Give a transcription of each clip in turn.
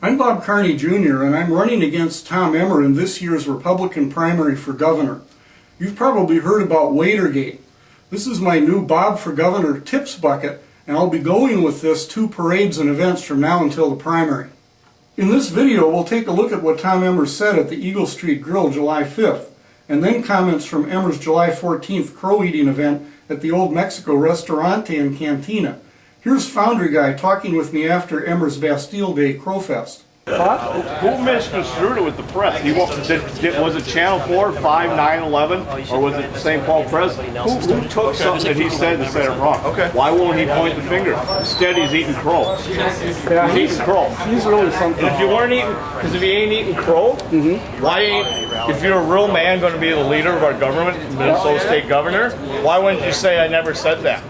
I'm Bob Carney Jr. and I'm running against Tom Emmer in this year's Republican primary for governor. You've probably heard about Waitergate. This is my new Bob for Governor tips bucket, and I'll be going with this to parades and events from now until the primary. In this video, we'll take a look at what Tom Emmer said at the Eagle Street Grille July 5th, and then comments from Emmer's July 14th crow-eating event at the Ol Mexico Restaurante and Cantina. Here's Foundry Guy talking with me after Emmer's Bastille Day Crowfest. Who misconstrued it with the press? Was it Channel 4, 5, 9, 11, or was it St. Paul Press? Who took something that he said and said it wrong? Okay. Why won't he point the finger? Instead, he's eating crow. Yeah, he's eating crow. He's really something. And if you weren't eating, because if you ain't eating crow, why ain't, if you're a real man going to be the leader of our government, Minnesota State Governor, why wouldn't you say I never said that?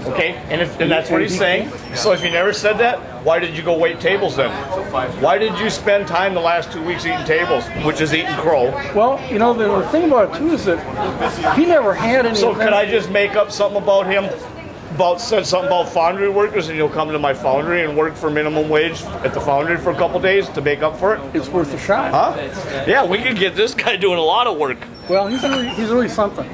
Okay, and that's what he's saying. So if you never said that, why did you go wait tables then? Why did you spend time the last 2 weeks eating tables, which is eating crow? Well, you know, the thing about it too is that he never had any. So could I just make up something about him? Said something about foundry workers, and you'll come to my foundry and work for minimum wage at the foundry for a couple days to make up for it? It's worth a shot. Huh? Yeah, we could get this guy doing a lot of work. Well, he's really something.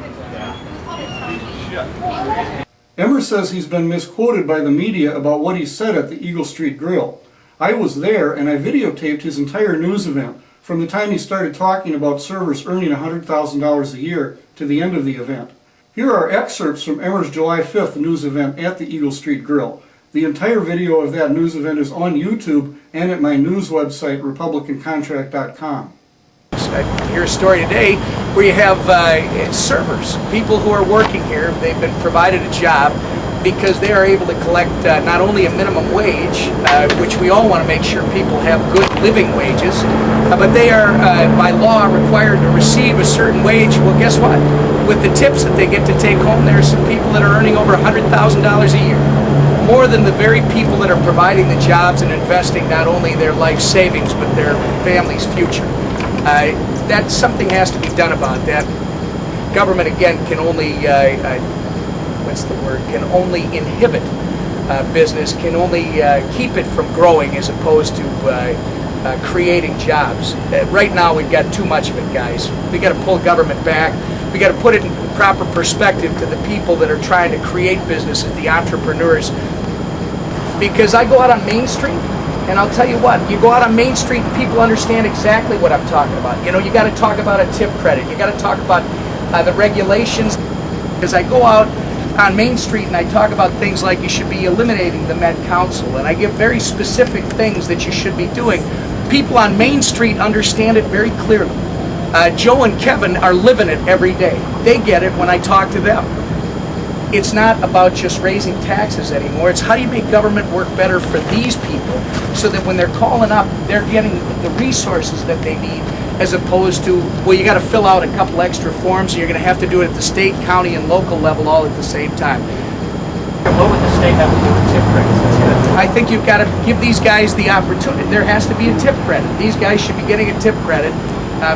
Emmer says he's been misquoted by the media about what he said at the Eagle Street Grille. I was there and I videotaped his entire news event from the time he started talking about servers earning $100,000 a year to the end of the event. Here are excerpts from Emmer's July 5th news event at the Eagle Street Grille. The entire video of that news event is on YouTube and at my news website, republicancontract.com. I hear a story today where you have servers, people who are working here. They've been provided a job because they are able to collect not only a minimum wage, which we all want to make sure people have good living wages, but they are by law required to receive a certain wage. Well, guess what? With the tips that they get to take home, there are some people that are earning over $100,000 a year. More than the very people that are providing the jobs and investing not only their life savings, but their family's future. That something has to be done about that. Government, again, can only, can only inhibit business, can only keep it from growing as opposed to creating jobs. Right now, we've got too much of it, guys. We got to pull government back. We got to put it in proper perspective to the people that are trying to create businesses, the entrepreneurs. Because I go out on Main Street, and I'll tell you what, you go out on Main Street and people understand exactly what I'm talking about. You know, you got to talk about a tip credit. You got to talk about the regulations. Because I go out on Main Street and I talk about things like you should be eliminating the Met Council, and I give very specific things that you should be doing. People on Main Street understand it very clearly. Joe and Kevin are living it every day. They get it when I talk to them. It's not about just raising taxes anymore. It's how do you make government work better for these people so that when they're calling up, they're getting the resources that they need, as opposed to, well, you got to fill out a couple extra forms and you're going to have to do it at the state, county, and local level all at the same time. What would the state have to do with tip credits? I think you've got to give these guys the opportunity. There has to be a tip credit. These guys should be getting a tip credit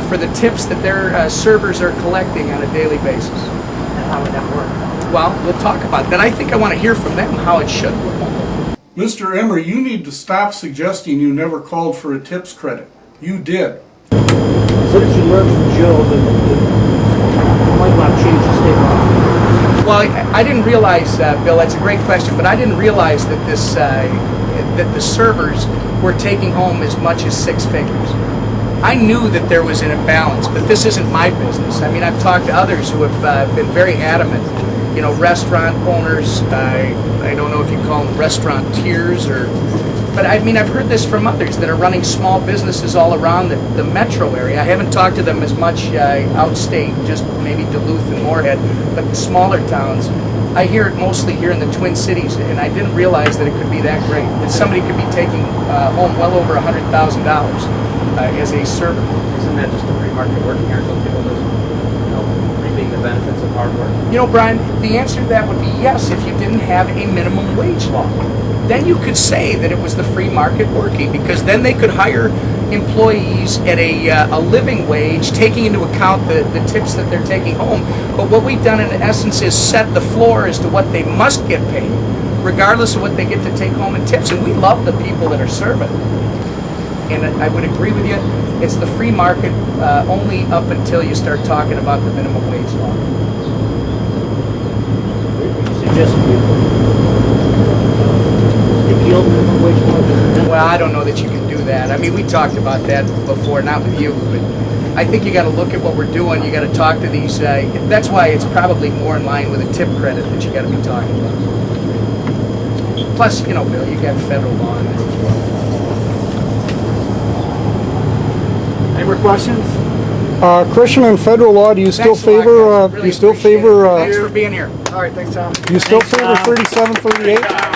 for the tips that their servers are collecting on a daily basis. And how would that work? Well, we'll talk about that. I think I want to hear from them how it should work. Mr. Emmer, you need to stop suggesting you never called for a tips credit. You did. What did you learn from Joe that might not change the state law? Well, I didn't realize, Bill, that's a great question, but I didn't realize that this that the servers were taking home as much as 6 figures. I knew that there was an imbalance, but this isn't my business. I mean, I've talked to others who have been very adamant. You know, restaurant owners, I don't know if you call them restaurateurs, but I mean, I've heard this from others that are running small businesses all around the metro area. I haven't talked to them as much outstate, just maybe Duluth and Moorhead, but the smaller towns. I hear it mostly here in the Twin Cities, and I didn't realize that it could be that great, that somebody could be taking home well over $100,000 as a server. Isn't that just a free market working here until people just, reaping the benefits of hard work? You know, Brian, the answer to that would be yes if you didn't have a minimum wage law. Then you could say that it was the free market working, because then they could hire employees at a living wage, taking into account the tips that they're taking home. But what we've done in essence is set the floor as to what they must get paid, regardless of what they get to take home in tips. And we love the people that are serving. and I would agree with you, it's the free market only up until you start talking about the minimum wage law. Suggest we repeal the minimum wage law. Well, I don't know that you can do that. I mean, we talked about that before, not with you, but I think you got to look at what we're doing. You got to talk to these. That's why it's probably more in line with a tip credit that you got to be talking about. Plus, you know, Bill, you got federal law in this as well. Any more questions? Christian, and federal law, do you still Thanks a lot, favor? guys. Do Really you still appreciate favor? it. Thanks for being here. All right, thanks, Tom. Do you still favor Tom. 3738?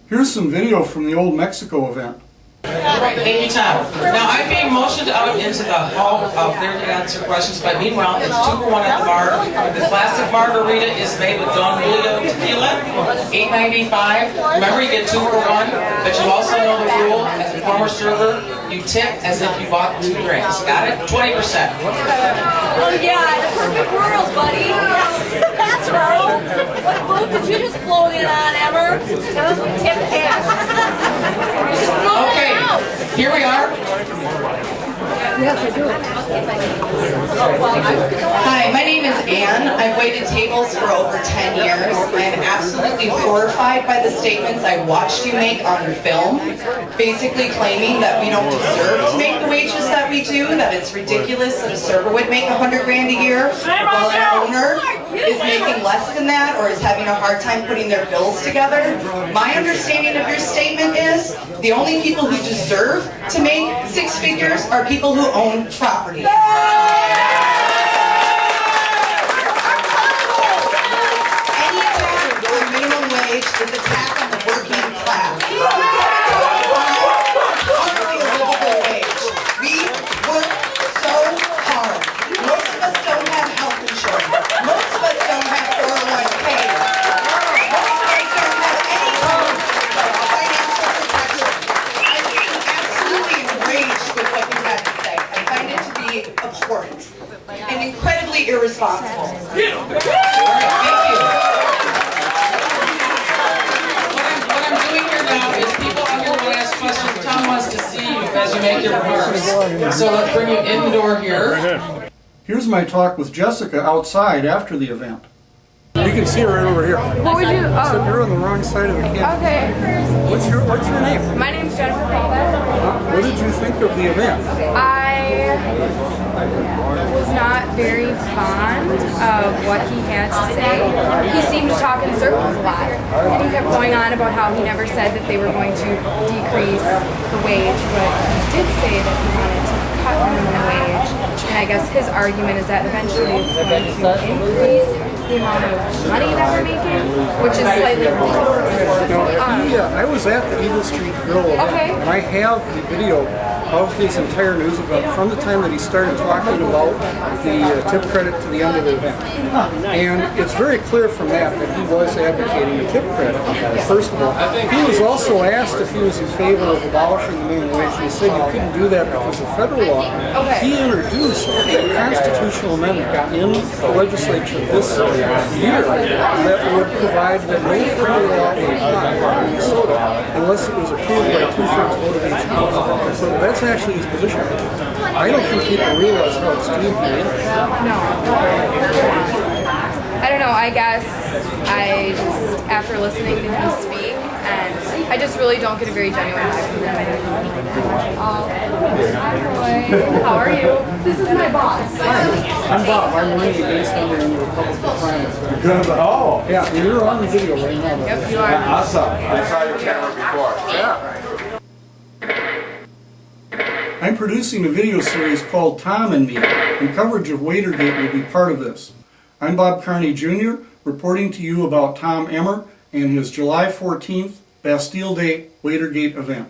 Here's some video from the Old Mexico event. Thank you, Tom. Now, I'm being motioned out into the hall out there to answer questions, but meanwhile, it's 2 for 1 at the bar. The classic margarita is made with Don Julio tequila, $8.95. Remember, you get 2 for 1, but you also know the rule, as a former server, you tip as if you bought 2 drinks. Got it? 20%. Oh yeah, the perfect world, buddy. That's right. What boat did you just float in on, Emmer? Tip cash. Okay, here we are. Hi, my name is Ann. I've waited tables for over 10 years. I'm absolutely horrified by the statements I watched you make on film, basically claiming that we don't deserve to make the wages that we do, that it's ridiculous that a server would make $100 grand a year, while an owner is making less than that or is having a hard time putting their bills together. My understanding of your statement is the only people who deserve to make 6 figures are people who own property. Any attack on minimum wage is attack on the working class. Hardly a livable wage. We work so hard. Most of us don't have health insurance. Most of us don't have 401k. Most of us don't have any kind of financial protection. I'm absolutely enraged with what you had to say. I find it to be abhorrent and incredibly irresponsible. All right, thank you. What I'm doing here now is people out here will ask questions. Tom wants to see you as you make your remarks. So let's bring you indoor here. Here's my talk with Jessica outside after the event. You can see her right over here. What would you? So Oh, you're on the wrong side of the camera. okay. What's your name? My name's Jennifer Paula. What did you think of the event? I was not very fond of what he had to say. He seemed to talk in circles a lot. And he kept going on about how he never said that they were going to decrease the wage, but he did say that he wanted to cut minimum wage. And I guess his argument is that eventually it's going to increase the amount of money that we're making, which is slightly ridiculous. I was at the Eagle Street Grille event, Okay. and I have the video of his entire news event from the time that he started talking about the tip credit to the end of the event. And it's very clear from that he was advocating a tip credit, first of all. He was also asked if he was in favor of abolishing the minimum wage, and he said you couldn't do that because of federal law. Okay. He introduced a constitutional amendment in the legislature this year that would provide that no federal law would apply in Minnesota unless it was approved by 2/3 vote of each house. So that's actually his position. I don't think people realize how extreme he is. No. I don't know, I guess I just, after listening to him speak, and I just really don't get a very genuine vibe from him. Hi, Roy. How are you? This is my boss. I'm Bob. I'm running against him in the Republican primary. Good. Oh. Yeah, and you're on the video right now. Yep, you are. Awesome. I saw your camera before. Yeah. I'm producing a video series called Tom and Me, and coverage of Waitergate will be part of this. I'm Bob Carney Jr., reporting to you about Tom Emmer and his July 14th, Bastille Day Waitergate event.